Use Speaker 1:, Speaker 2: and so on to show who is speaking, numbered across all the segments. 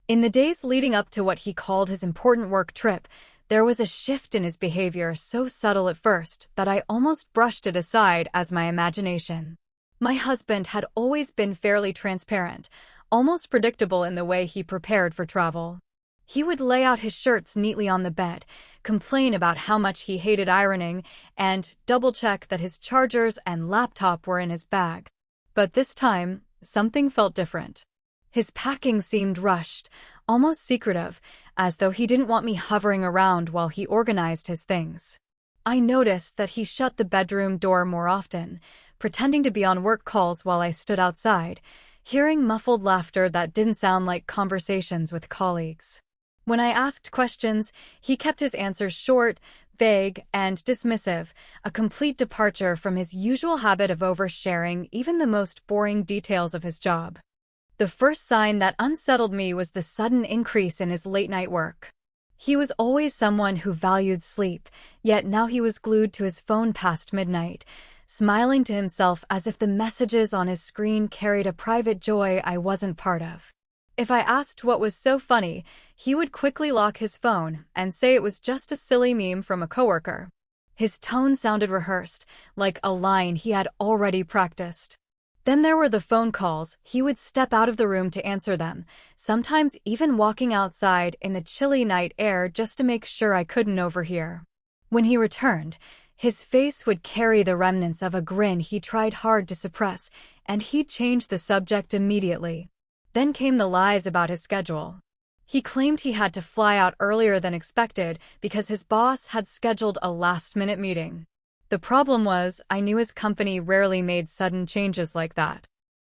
Speaker 1: In the days leading up to what he called his important work trip, there was a shift in his behavior so subtle at first that I almost brushed it aside as my imagination. My husband had always been fairly transparent, almost predictable in the way he prepared for travel. He would lay out his shirts neatly on the bed, complain about how much he hated ironing, and double-check that his chargers and laptop were in his bag. But this time, something felt different. His packing seemed rushed, almost secretive, as though he didn't want me hovering around while he organized his things. I noticed that he shut the bedroom door more often, pretending to be on work calls while I stood outside, hearing muffled laughter that didn't sound like conversations with colleagues. When I asked questions, he kept his answers short, vague, and dismissive, a complete departure from his usual habit of oversharing even the most boring details of his job. The first sign that unsettled me was the sudden increase in his late-night work. He was always someone who valued sleep, yet now he was glued to his phone past midnight, smiling to himself as if the messages on his screen carried a private joy I wasn't part of. If I asked what was so funny, he would quickly lock his phone and say it was just a silly meme from a coworker. His tone sounded rehearsed, like a line he had already practiced. Then there were the phone calls. He would step out of the room to answer them, sometimes even walking outside in the chilly night air just to make sure I couldn't overhear. When he returned, his face would carry the remnants of a grin he tried hard to suppress, and he'd change the subject immediately. Then came the lies about his schedule. He claimed he had to fly out earlier than expected because his boss had scheduled a last-minute meeting. The problem was, I knew his company rarely made sudden changes like that.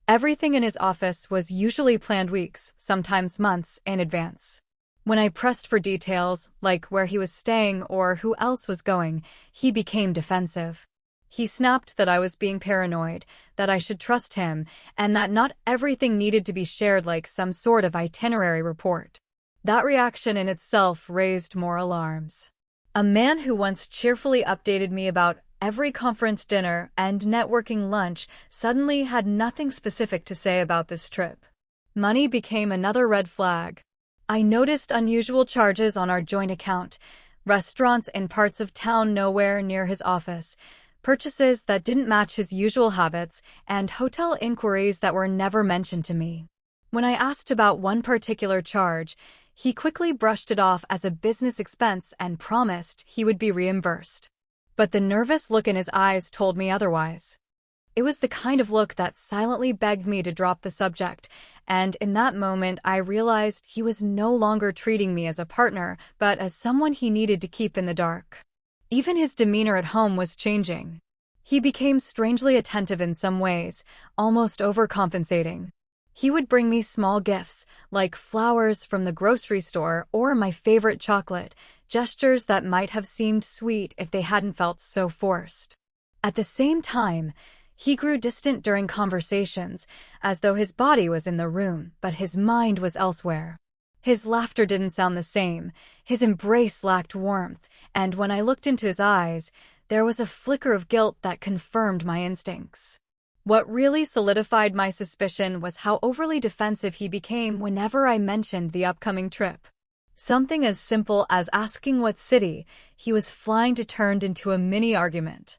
Speaker 1: Everything in his office was usually planned weeks, sometimes months, in advance. When I pressed for details, like where he was staying or who else was going, he became defensive. He snapped that I was being paranoid, that I should trust him, and that not everything needed to be shared like some sort of itinerary report. That reaction in itself raised more alarms. A man who once cheerfully updated me about every conference dinner and networking lunch suddenly had nothing specific to say about this trip. Money became another red flag. I noticed unusual charges on our joint account, restaurants in parts of town nowhere near his office, purchases that didn't match his usual habits, and hotel inquiries that were never mentioned to me. When I asked about one particular charge, he quickly brushed it off as a business expense and promised he would be reimbursed. But the nervous look in his eyes told me otherwise. It was the kind of look that silently begged me to drop the subject, and in that moment I realized he was no longer treating me as a partner, but as someone he needed to keep in the dark. Even his demeanor at home was changing. He became strangely attentive in some ways, almost overcompensating. He would bring me small gifts, like flowers from the grocery store or my favorite chocolate, gestures that might have seemed sweet if they hadn't felt so forced. At the same time, he grew distant during conversations, as though his body was in the room, but his mind was elsewhere. His laughter didn't sound the same, his embrace lacked warmth, and when I looked into his eyes, there was a flicker of guilt that confirmed my instincts. What really solidified my suspicion was how overly defensive he became whenever I mentioned the upcoming trip. Something as simple as asking what city he was flying to turned into a mini-argument.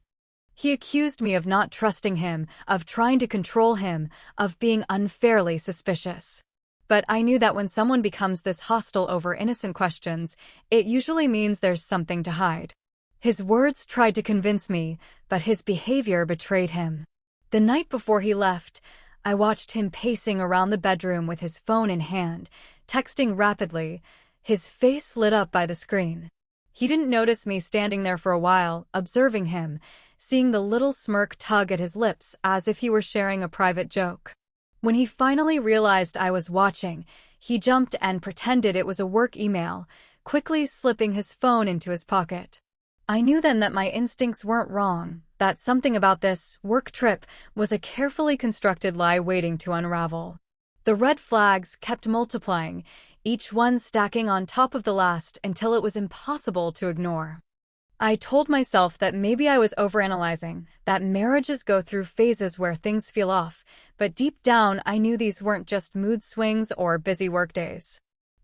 Speaker 1: He accused me of not trusting him, of trying to control him, of being unfairly suspicious. But I knew that when someone becomes this hostile over innocent questions, it usually means there's something to hide. His words tried to convince me, but his behavior betrayed him. The night before he left, I watched him pacing around the bedroom with his phone in hand, texting rapidly, his face lit up by the screen. He didn't notice me standing there for a while, observing him, seeing the little smirk tug at his lips as if he were sharing a private joke. When he finally realized I was watching, he jumped and pretended it was a work email, quickly slipping his phone into his pocket. I knew then that my instincts weren't wrong, that something about this work trip was a carefully constructed lie waiting to unravel. The red flags kept multiplying, each one stacking on top of the last until it was impossible to ignore. I told myself that maybe I was overanalyzing, that marriages go through phases where things feel off, but deep down I knew these weren't just mood swings or busy workdays.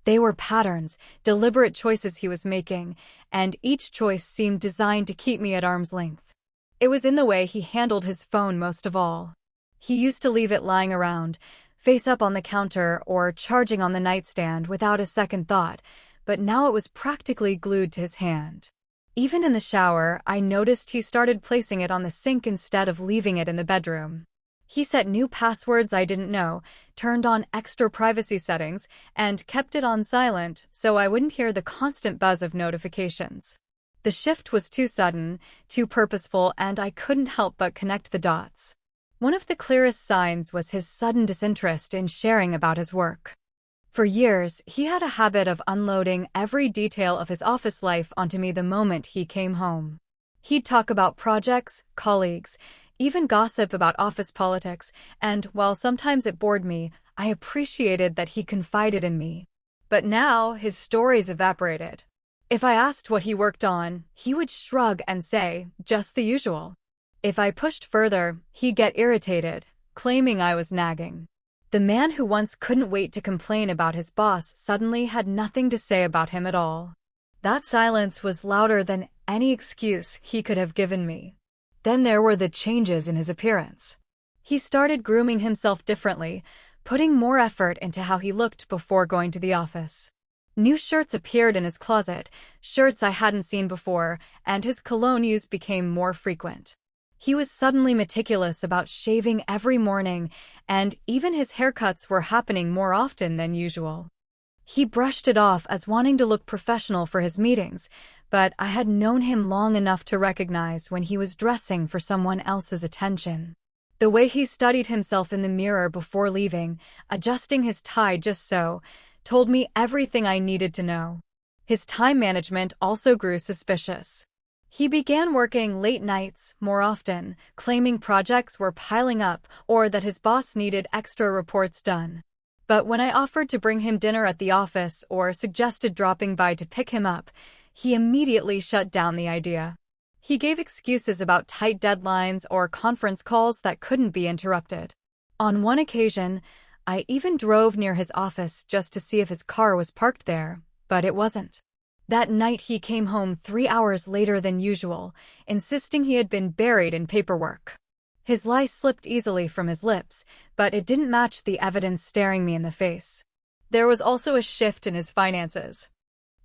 Speaker 1: They were patterns, deliberate choices he was making, and each choice seemed designed to keep me at arm's length. It was in the way he handled his phone most of all. He used to leave it lying around, face up on the counter or charging on the nightstand without a second thought, but now it was practically glued to his hand. Even in the shower, I noticed he started placing it on the sink instead of leaving it in the bedroom. He set new passwords I didn't know, turned on extra privacy settings, and kept it on silent so I wouldn't hear the constant buzz of notifications. The shift was too sudden, too purposeful, and I couldn't help but connect the dots. One of the clearest signs was his sudden disinterest in sharing about his work. For years, he had a habit of unloading every detail of his office life onto me the moment he came home. He'd talk about projects, colleagues, even gossip about office politics, and while sometimes it bored me, I appreciated that he confided in me. But now, his stories evaporated. If I asked what he worked on, he would shrug and say, just the usual. If I pushed further, he'd get irritated, claiming I was nagging. The man who once couldn't wait to complain about his boss suddenly had nothing to say about him at all. That silence was louder than any excuse he could have given me. Then there were the changes in his appearance. He started grooming himself differently, putting more effort into how he looked before going to the office. New shirts appeared in his closet, shirts I hadn't seen before, and his cologne use became more frequent. He was suddenly meticulous about shaving every morning, and even his haircuts were happening more often than usual. He brushed it off as wanting to look professional for his meetings, but I had known him long enough to recognize when he was dressing for someone else's attention. The way he studied himself in the mirror before leaving, adjusting his tie just so, told me everything I needed to know. His time management also grew suspicious. He began working late nights more often, claiming projects were piling up or that his boss needed extra reports done. But when I offered to bring him dinner at the office or suggested dropping by to pick him up, he immediately shut down the idea. He gave excuses about tight deadlines or conference calls that couldn't be interrupted. On one occasion, I even drove near his office just to see if his car was parked there, but it wasn't. That night he came home 3 hours later than usual, insisting he had been buried in paperwork. His lie slipped easily from his lips, but it didn't match the evidence staring me in the face. There was also a shift in his finances.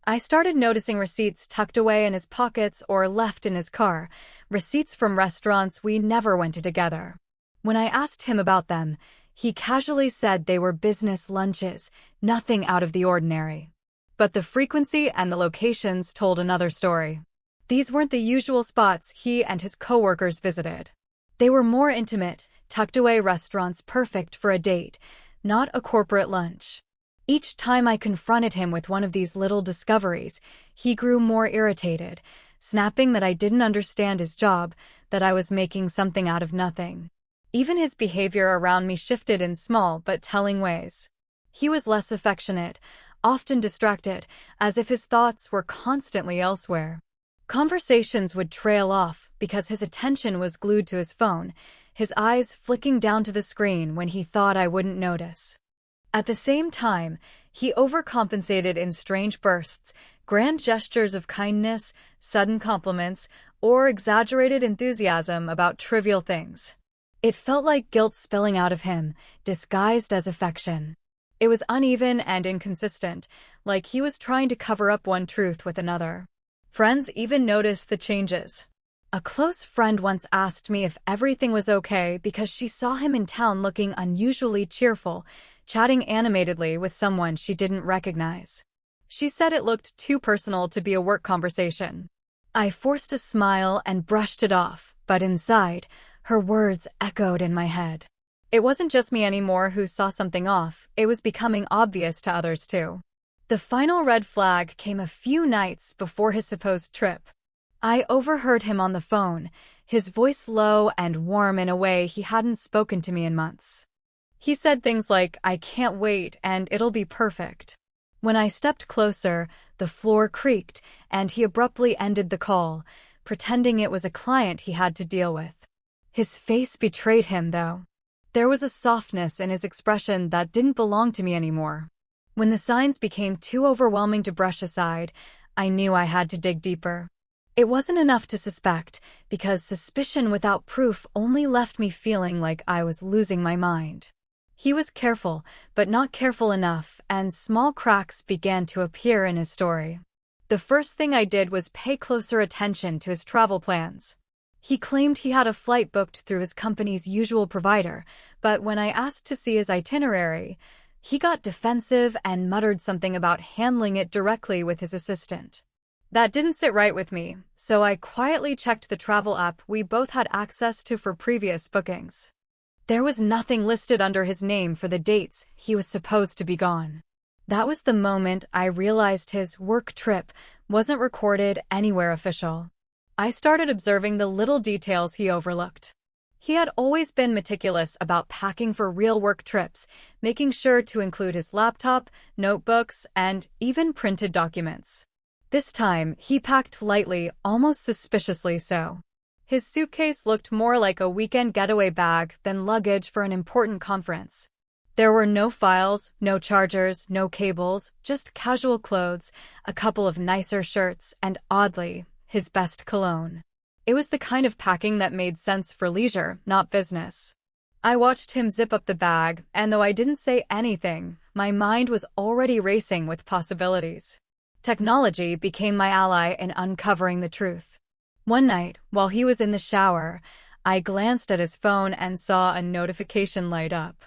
Speaker 1: I started noticing receipts tucked away in his pockets or left in his car, receipts from restaurants we never went to together. When I asked him about them, he casually said they were business lunches, nothing out of the ordinary. But the frequency and the locations told another story. These weren't the usual spots he and his coworkers visited. They were more intimate, tucked-away restaurants perfect for a date, not a corporate lunch. Each time I confronted him with one of these little discoveries, he grew more irritated, snapping that I didn't understand his job, that I was making something out of nothing. Even his behavior around me shifted in small but telling ways. He was less affectionate, often distracted, as if his thoughts were constantly elsewhere. Conversations would trail off because his attention was glued to his phone, his eyes flicking down to the screen when he thought I wouldn't notice. At the same time, he overcompensated in strange bursts, grand gestures of kindness, sudden compliments, or exaggerated enthusiasm about trivial things. It felt like guilt spilling out of him, disguised as affection. It was uneven and inconsistent, like he was trying to cover up one truth with another. Friends even noticed the changes. A close friend once asked me if everything was okay because she saw him in town looking unusually cheerful, chatting animatedly with someone she didn't recognize. She said it looked too personal to be a work conversation. I forced a smile and brushed it off, but inside, her words echoed in my head. It wasn't just me anymore who saw something off, it was becoming obvious to others too. The final red flag came a few nights before his supposed trip. I overheard him on the phone, his voice low and warm in a way he hadn't spoken to me in months. He said things like, "I can't wait and it'll be perfect." When I stepped closer, the floor creaked and he abruptly ended the call, pretending it was a client he had to deal with. His face betrayed him, though. There was a softness in his expression that didn't belong to me anymore. When the signs became too overwhelming to brush aside, I knew I had to dig deeper. It wasn't enough to suspect, because suspicion without proof only left me feeling like I was losing my mind. He was careful, but not careful enough, and small cracks began to appear in his story. The first thing I did was pay closer attention to his travel plans. He claimed he had a flight booked through his company's usual provider, but when I asked to see his itinerary, he got defensive and muttered something about handling it directly with his assistant. That didn't sit right with me, so I quietly checked the travel app we both had access to for previous bookings. There was nothing listed under his name for the dates he was supposed to be gone. That was the moment I realized his work trip wasn't recorded anywhere official. I started observing the little details he overlooked. He had always been meticulous about packing for real work trips, making sure to include his laptop, notebooks, and even printed documents. This time, he packed lightly, almost suspiciously so. His suitcase looked more like a weekend getaway bag than luggage for an important conference. There were no files, no chargers, no cables, just casual clothes, a couple of nicer shirts, and oddly, his best cologne. It was the kind of packing that made sense for leisure, not business. I watched him zip up the bag, and though I didn't say anything, my mind was already racing with possibilities. Technology became my ally in uncovering the truth. One night, while he was in the shower, I glanced at his phone and saw a notification light up.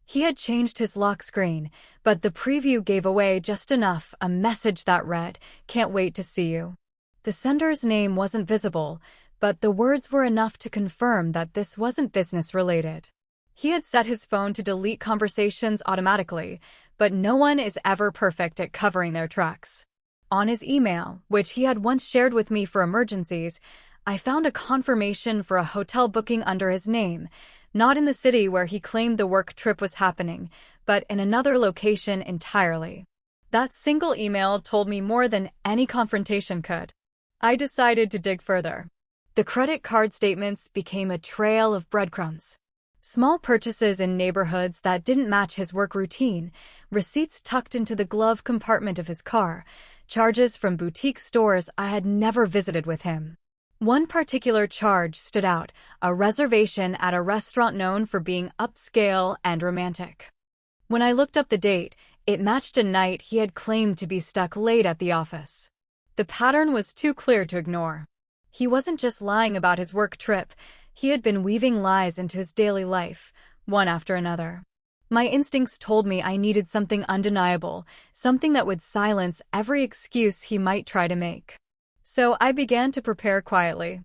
Speaker 1: He had changed his lock screen, but the preview gave away just enough, a message that read, "Can't wait to see you." The sender's name wasn't visible, but the words were enough to confirm that this wasn't business-related. He had set his phone to delete conversations automatically, but no one is ever perfect at covering their tracks. On his email, which he had once shared with me for emergencies, I found a confirmation for a hotel booking under his name, not in the city where he claimed the work trip was happening, but in another location entirely. That single email told me more than any confrontation could. I decided to dig further. The credit card statements became a trail of breadcrumbs. Small purchases in neighborhoods that didn't match his work routine, receipts tucked into the glove compartment of his car, charges from boutique stores I had never visited with him. One particular charge stood out, a reservation at a restaurant known for being upscale and romantic. When I looked up the date, it matched a night he had claimed to be stuck late at the office. The pattern was too clear to ignore. He wasn't just lying about his work trip, he had been weaving lies into his daily life, one after another. My instincts told me I needed something undeniable, something that would silence every excuse he might try to make. So I began to prepare quietly.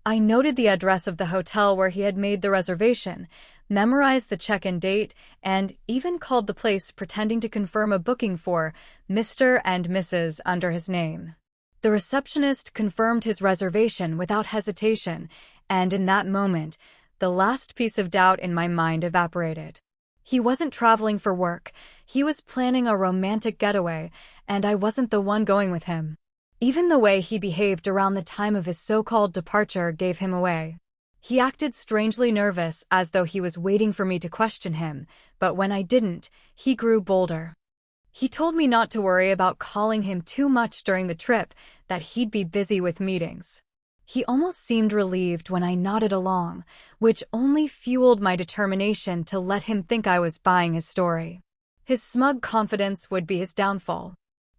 Speaker 1: I noted the address of the hotel where he had made the reservation, memorized the check-in date, and even called the place pretending to confirm a booking for Mr. and Mrs. under his name. The receptionist confirmed his reservation without hesitation, and in that moment, the last piece of doubt in my mind evaporated. He wasn't traveling for work, he was planning a romantic getaway, and I wasn't the one going with him. Even the way he behaved around the time of his so-called departure gave him away. He acted strangely nervous, as though he was waiting for me to question him, but when I didn't, he grew bolder. He told me not to worry about calling him too much during the trip, that he'd be busy with meetings. He almost seemed relieved when I nodded along, which only fueled my determination to let him think I was buying his story. His smug confidence would be his downfall.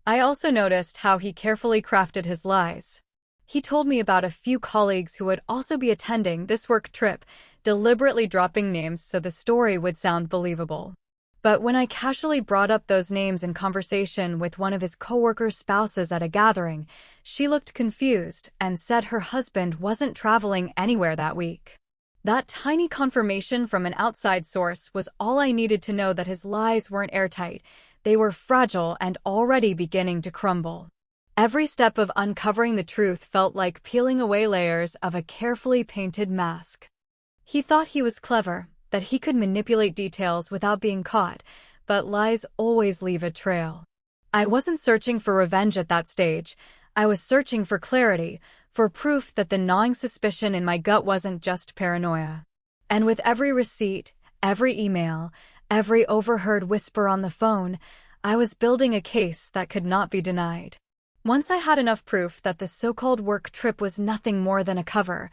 Speaker 1: I also noticed how he carefully crafted his lies. He told me about a few colleagues who would also be attending this work trip, deliberately dropping names so the story would sound believable. But when I casually brought up those names in conversation with one of his coworkers' spouses at a gathering, she looked confused and said her husband wasn't traveling anywhere that week. That tiny confirmation from an outside source was all I needed to know that his lies weren't airtight. They were fragile and already beginning to crumble. Every step of uncovering the truth felt like peeling away layers of a carefully painted mask. He thought he was clever, that he could manipulate details without being caught, but lies always leave a trail. I wasn't searching for revenge at that stage. I was searching for clarity, for proof that the gnawing suspicion in my gut wasn't just paranoia. And with every receipt, every email, every overheard whisper on the phone, I was building a case that could not be denied. Once I had enough proof that the so-called work trip was nothing more than a cover,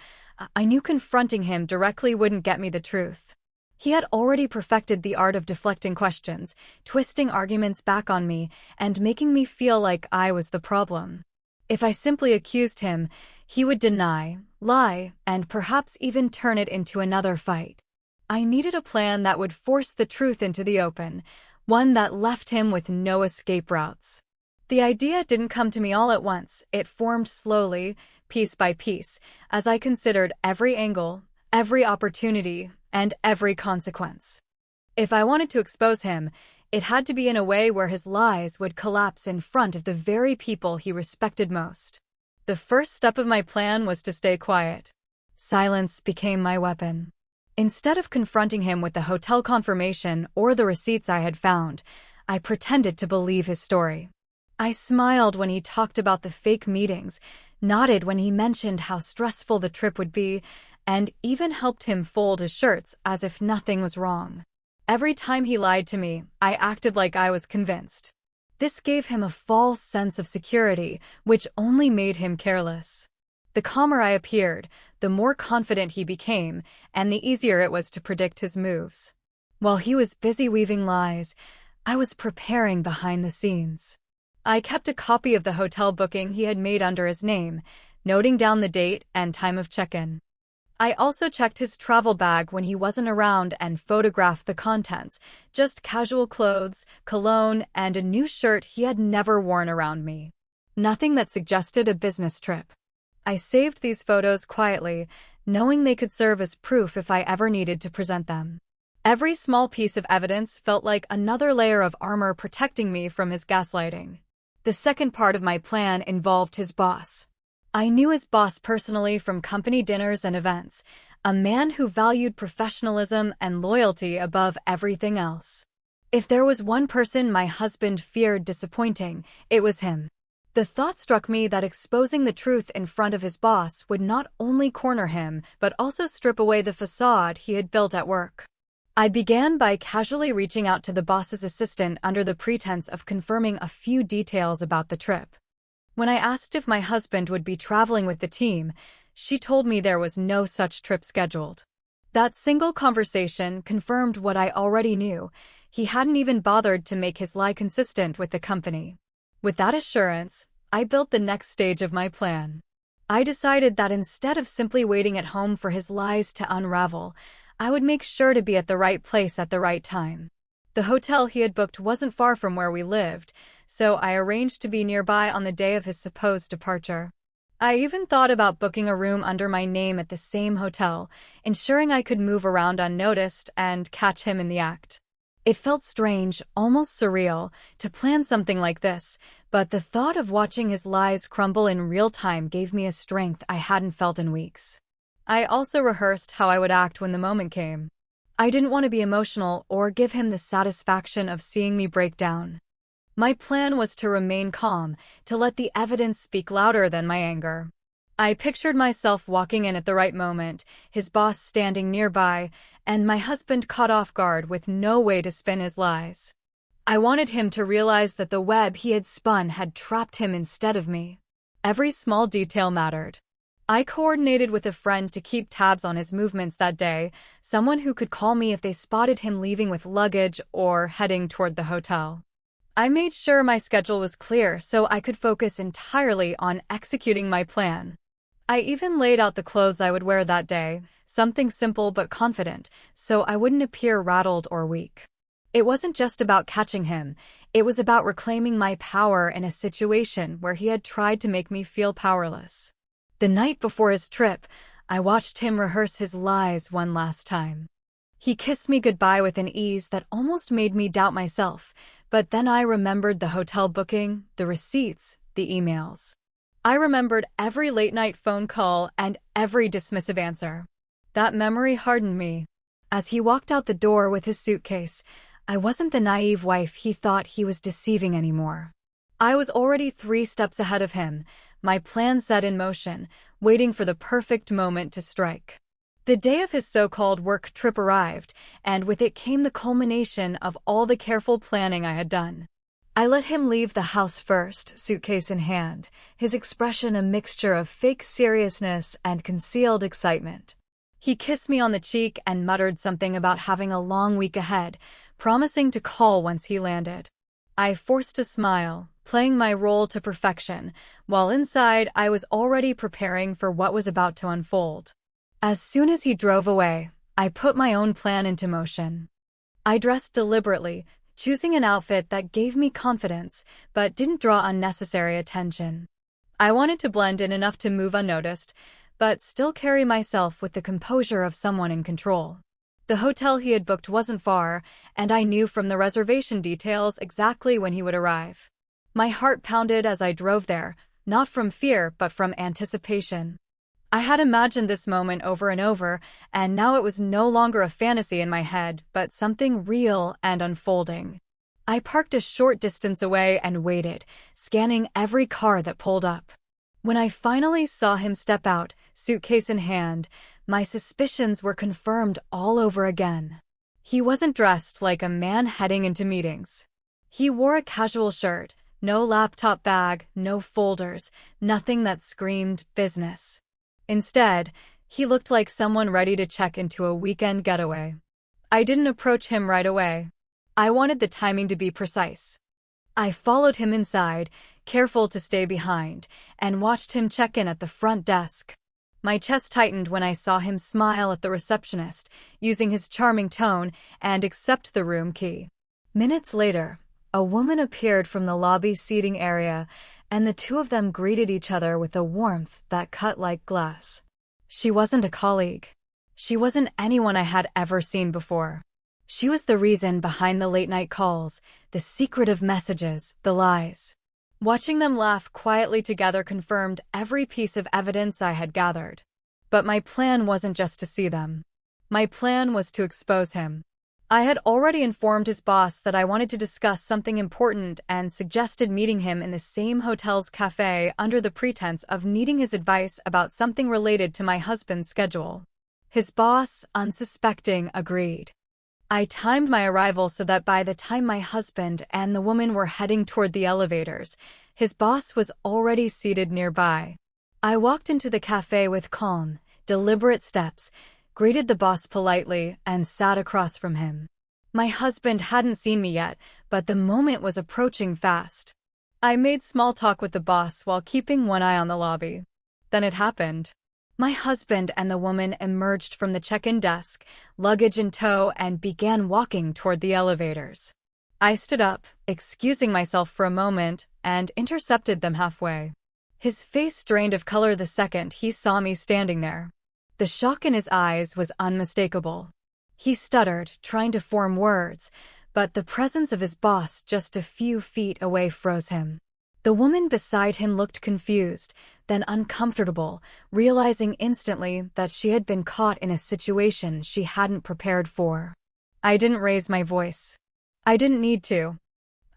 Speaker 1: I knew confronting him directly wouldn't get me the truth. He had already perfected the art of deflecting questions, twisting arguments back on me, and making me feel like I was the problem. If I simply accused him, he would deny, lie, and perhaps even turn it into another fight. I needed a plan that would force the truth into the open, one that left him with no escape routes. The idea didn't come to me all at once. It formed slowly, piece by piece, as I considered every angle, every opportunity, and every consequence. If I wanted to expose him, it had to be in a way where his lies would collapse in front of the very people he respected most. The first step of my plan was to stay quiet. Silence became my weapon. Instead of confronting him with the hotel confirmation or the receipts I had found, I pretended to believe his story. I smiled when he talked about the fake meetings, nodded when he mentioned how stressful the trip would be, and even helped him fold his shirts as if nothing was wrong. Every time he lied to me, I acted like I was convinced. This gave him a false sense of security, which only made him careless. The calmer I appeared, the more confident he became, and the easier it was to predict his moves. While he was busy weaving lies, I was preparing behind the scenes. I kept a copy of the hotel booking he had made under his name, noting down the date and time of check-in. I also checked his travel bag when he wasn't around and photographed the contents, just casual clothes, cologne, and a new shirt he had never worn around me. Nothing that suggested a business trip. I saved these photos quietly, knowing they could serve as proof if I ever needed to present them. Every small piece of evidence felt like another layer of armor protecting me from his gaslighting. The second part of my plan involved his boss. I knew his boss personally from company dinners and events, a man who valued professionalism and loyalty above everything else. If there was one person my husband feared disappointing, it was him. The thought struck me that exposing the truth in front of his boss would not only corner him, but also strip away the facade he had built at work. I began by casually reaching out to the boss's assistant under the pretense of confirming a few details about the trip. When I asked if my husband would be traveling with the team, she told me there was no such trip scheduled. That single conversation confirmed what I already knew. He hadn't even bothered to make his lie consistent with the company. With that assurance, I built the next stage of my plan. I decided that instead of simply waiting at home for his lies to unravel, I would make sure to be at the right place at the right time. The hotel he had booked wasn't far from where we lived, so I arranged to be nearby on the day of his supposed departure. I even thought about booking a room under my name at the same hotel, ensuring I could move around unnoticed and catch him in the act. It felt strange, almost surreal, to plan something like this, but the thought of watching his lies crumble in real time gave me a strength I hadn't felt in weeks. I also rehearsed how I would act when the moment came. I didn't want to be emotional or give him the satisfaction of seeing me break down. My plan was to remain calm, to let the evidence speak louder than my anger. I pictured myself walking in at the right moment, his boss standing nearby, and my husband caught off guard with no way to spin his lies. I wanted him to realize that the web he had spun had trapped him instead of me. Every small detail mattered. I coordinated with a friend to keep tabs on his movements that day, someone who could call me if they spotted him leaving with luggage or heading toward the hotel. I made sure my schedule was clear so I could focus entirely on executing my plan. I even laid out the clothes I would wear that day, something simple but confident, so I wouldn't appear rattled or weak. It wasn't just about catching him, it was about reclaiming my power in a situation where he had tried to make me feel powerless. The night before his trip, I watched him rehearse his lies one last time. He kissed me goodbye with an ease that almost made me doubt myself, but then I remembered the hotel booking, the receipts, the emails. I remembered every late-night phone call and every dismissive answer. That memory hardened me. As he walked out the door with his suitcase, I wasn't the naive wife he thought he was deceiving anymore. I was already 3 steps ahead of him, my plan set in motion, waiting for the perfect moment to strike. The day of his so-called work trip arrived, and with it came the culmination of all the careful planning I had done. I let him leave the house first, suitcase in hand, his expression a mixture of fake seriousness and concealed excitement. He kissed me on the cheek and muttered something about having a long week ahead, promising to call once he landed. I forced a smile, playing my role to perfection, while inside I was already preparing for what was about to unfold. As soon as he drove away, I put my own plan into motion. I dressed deliberately, choosing an outfit that gave me confidence but didn't draw unnecessary attention. I wanted to blend in enough to move unnoticed, but still carry myself with the composure of someone in control. The hotel he had booked wasn't far, and I knew from the reservation details exactly when he would arrive. My heart pounded as I drove there, not from fear but from anticipation. I had imagined this moment over and over, and now it was no longer a fantasy in my head, but something real and unfolding. I parked a short distance away and waited, scanning every car that pulled up. When I finally saw him step out, suitcase in hand, my suspicions were confirmed all over again. He wasn't dressed like a man heading into meetings. He wore a casual shirt, no laptop bag, no folders, nothing that screamed business. Instead, he looked like someone ready to check into a weekend getaway. I didn't approach him right away. I wanted the timing to be precise. I followed him inside, careful to stay behind, and watched him check in at the front desk. My chest tightened when I saw him smile at the receptionist, using his charming tone, and accept the room key. Minutes later, a woman appeared from the lobby seating area, and the two of them greeted each other with a warmth that cut like glass. She wasn't a colleague. She wasn't anyone I had ever seen before. She was the reason behind the late-night calls, the secretive messages, the lies. Watching them laugh quietly together confirmed every piece of evidence I had gathered. But my plan wasn't just to see them. My plan was to expose him. I had already informed his boss that I wanted to discuss something important and suggested meeting him in the same hotel's cafe under the pretense of needing his advice about something related to my husband's schedule. His boss, unsuspecting, agreed. I timed my arrival so that by the time my husband and the woman were heading toward the elevators, his boss was already seated nearby. I walked into the cafe with calm, deliberate steps, greeted the boss politely, and sat across from him. My husband hadn't seen me yet, but the moment was approaching fast. I made small talk with the boss while keeping one eye on the lobby. Then it happened. My husband and the woman emerged from the check-in desk, luggage in tow, and began walking toward the elevators. I stood up, excusing myself for a moment, and intercepted them halfway. His face drained of color the second he saw me standing there. The shock in his eyes was unmistakable. He stuttered, trying to form words, but the presence of his boss just a few feet away froze him. The woman beside him looked confused, then uncomfortable, realizing instantly that she had been caught in a situation she hadn't prepared for. I didn't raise my voice. I didn't need to.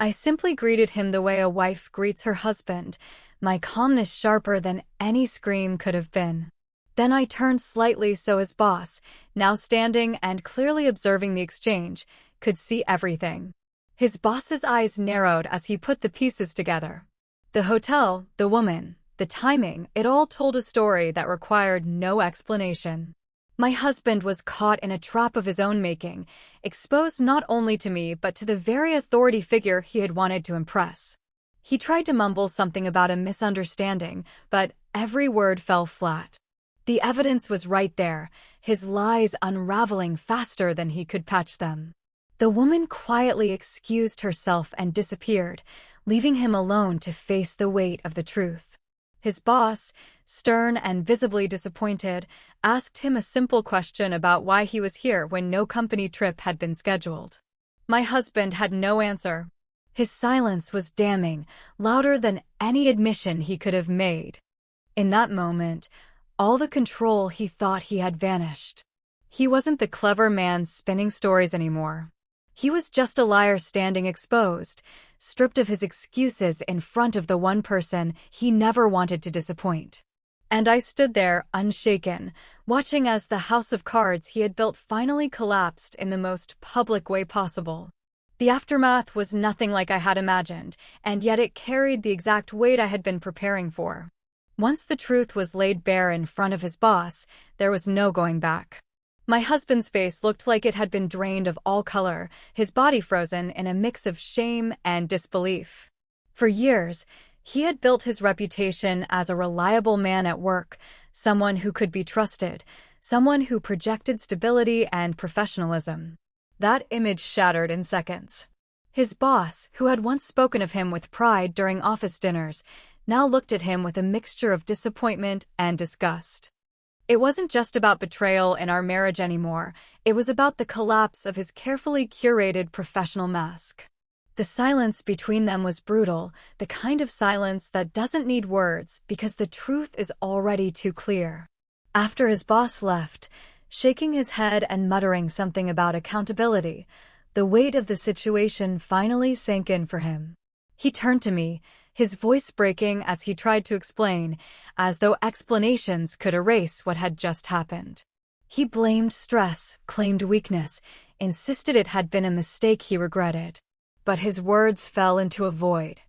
Speaker 1: I simply greeted him the way a wife greets her husband, my calmness sharper than any scream could have been. Then I turned slightly so his boss, now standing and clearly observing the exchange, could see everything. His boss's eyes narrowed as he put the pieces together. The hotel, the woman, the timing, it all told a story that required no explanation. My husband was caught in a trap of his own making, exposed not only to me but to the very authority figure he had wanted to impress. He tried to mumble something about a misunderstanding, but every word fell flat. The evidence was right there, his lies unraveling faster than he could patch them. The woman quietly excused herself and disappeared, leaving him alone to face the weight of the truth. His boss, stern and visibly disappointed, asked him a simple question about why he was here when no company trip had been scheduled. My husband had no answer. His silence was damning, louder than any admission he could have made. In that moment, all the control he thought he had vanished. He wasn't the clever man spinning stories anymore. He was just a liar standing exposed, stripped of his excuses in front of the one person he never wanted to disappoint. And I stood there, unshaken, watching as the house of cards he had built finally collapsed in the most public way possible. The aftermath was nothing like I had imagined, and yet it carried the exact weight I had been preparing for. Once the truth was laid bare in front of his boss, there was no going back. My husband's face looked like it had been drained of all color, his body frozen in a mix of shame and disbelief. For years, he had built his reputation as a reliable man at work, someone who could be trusted, someone who projected stability and professionalism. That image shattered in seconds. His boss, who had once spoken of him with pride during office dinners, now looked at him with a mixture of disappointment and disgust. It wasn't just about betrayal in our marriage anymore, it was about the collapse of his carefully curated professional mask. The silence between them was brutal, the kind of silence that doesn't need words because the truth is already too clear. After his boss left, shaking his head and muttering something about accountability, the weight of the situation finally sank in for him. He turned to me, his voice breaking as he tried to explain, as though explanations could erase what had just happened. He blamed stress, claimed weakness, insisted it had been a mistake he regretted. But his words fell into a void.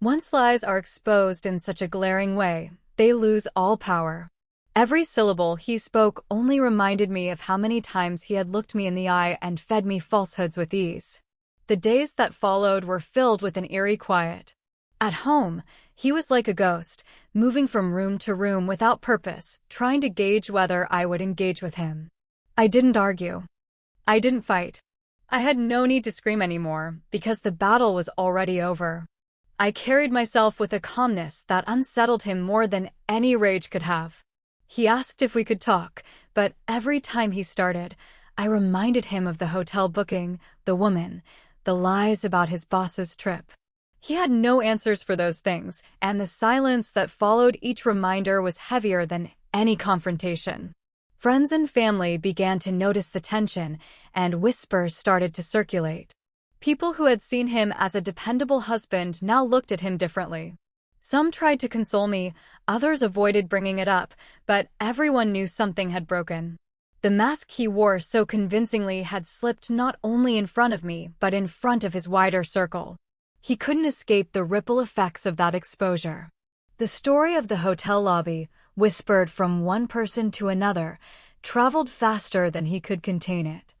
Speaker 1: Once lies are exposed in such a glaring way, they lose all power. Every syllable he spoke only reminded me of how many times he had looked me in the eye and fed me falsehoods with ease. The days that followed were filled with an eerie quiet. At home, he was like a ghost, moving from room to room without purpose, trying to gauge whether I would engage with him. I didn't argue. I didn't fight. I had no need to scream anymore, because the battle was already over. I carried myself with a calmness that unsettled him more than any rage could have. He asked if we could talk, but every time he started, I reminded him of the hotel booking, the woman, the lies about his boss's trip. He had no answers for those things, and the silence that followed each reminder was heavier than any confrontation. Friends and family began to notice the tension, and whispers started to circulate. People who had seen him as a dependable husband now looked at him differently. Some tried to console me, others avoided bringing it up, but everyone knew something had broken. The mask he wore so convincingly had slipped not only in front of me, but in front of his wider circle. He couldn't escape the ripple effects of that exposure. The story of the hotel lobby, whispered from one person to another, traveled faster than he could contain it.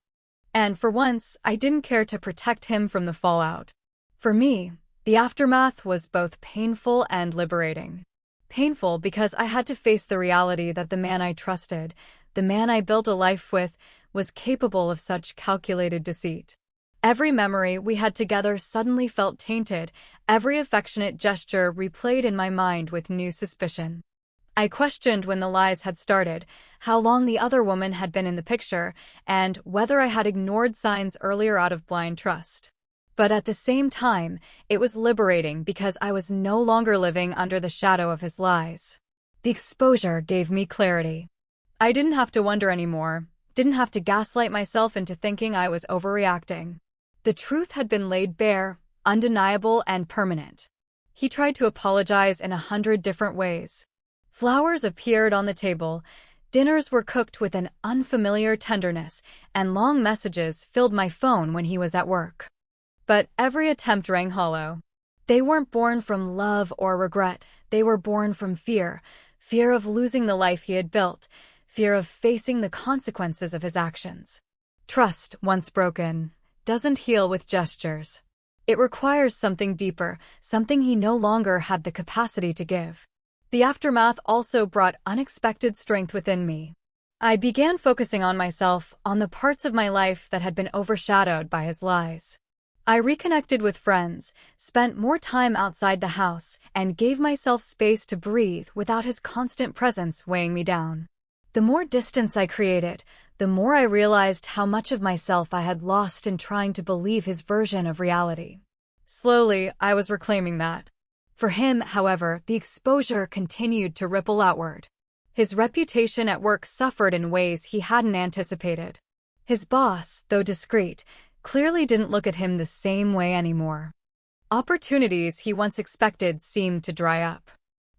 Speaker 1: And for once, I didn't care to protect him from the fallout. For me, the aftermath was both painful and liberating. Painful because I had to face the reality that the man I trusted, the man I built a life with, was capable of such calculated deceit. Every memory we had together suddenly felt tainted, every affectionate gesture replayed in my mind with new suspicion. I questioned when the lies had started, how long the other woman had been in the picture, and whether I had ignored signs earlier out of blind trust. But at the same time, it was liberating because I was no longer living under the shadow of his lies. The exposure gave me clarity. I didn't have to wonder anymore, didn't have to gaslight myself into thinking I was overreacting. The truth had been laid bare, undeniable and permanent. He tried to apologize in 100 different ways. Flowers appeared on the table, dinners were cooked with an unfamiliar tenderness, and long messages filled my phone when he was at work. But every attempt rang hollow. They weren't born from love or regret, they were born from fear. Fear of losing the life he had built, fear of facing the consequences of his actions. Trust, once broken, doesn't heal with gestures. It requires something deeper, something he no longer had the capacity to give. The aftermath also brought unexpected strength within me. I began focusing on myself, on the parts of my life that had been overshadowed by his lies. I reconnected with friends, spent more time outside the house, and gave myself space to breathe without his constant presence weighing me down. The more distance I created, the more I realized how much of myself I had lost in trying to believe his version of reality. Slowly, I was reclaiming that. For him, however, the exposure continued to ripple outward. His reputation at work suffered in ways he hadn't anticipated. His boss, though discreet, clearly didn't look at him the same way anymore. Opportunities he once expected seemed to dry up.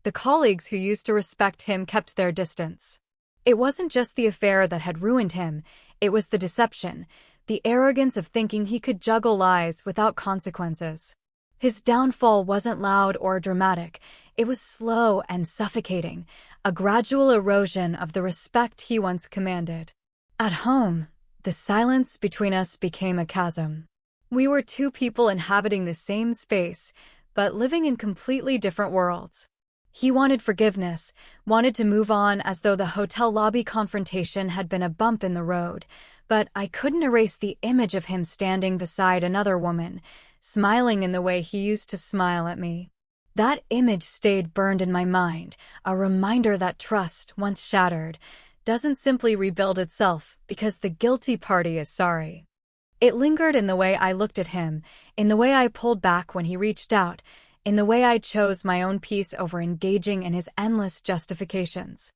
Speaker 1: The colleagues who used to respect him kept their distance. It wasn't just the affair that had ruined him, it was the deception, the arrogance of thinking he could juggle lies without consequences. His downfall wasn't loud or dramatic. It was slow and suffocating, a gradual erosion of the respect he once commanded. At home, the silence between us became a chasm. We were two people inhabiting the same space, but living in completely different worlds. He wanted forgiveness, wanted to move on as though the hotel lobby confrontation had been a bump in the road, but I couldn't erase the image of him standing beside another woman, smiling in the way he used to smile at me. That image stayed burned in my mind, a reminder that trust, once shattered, doesn't simply rebuild itself because the guilty party is sorry. It lingered in the way I looked at him, in the way I pulled back when he reached out, in the way I chose my own peace over engaging in his endless justifications.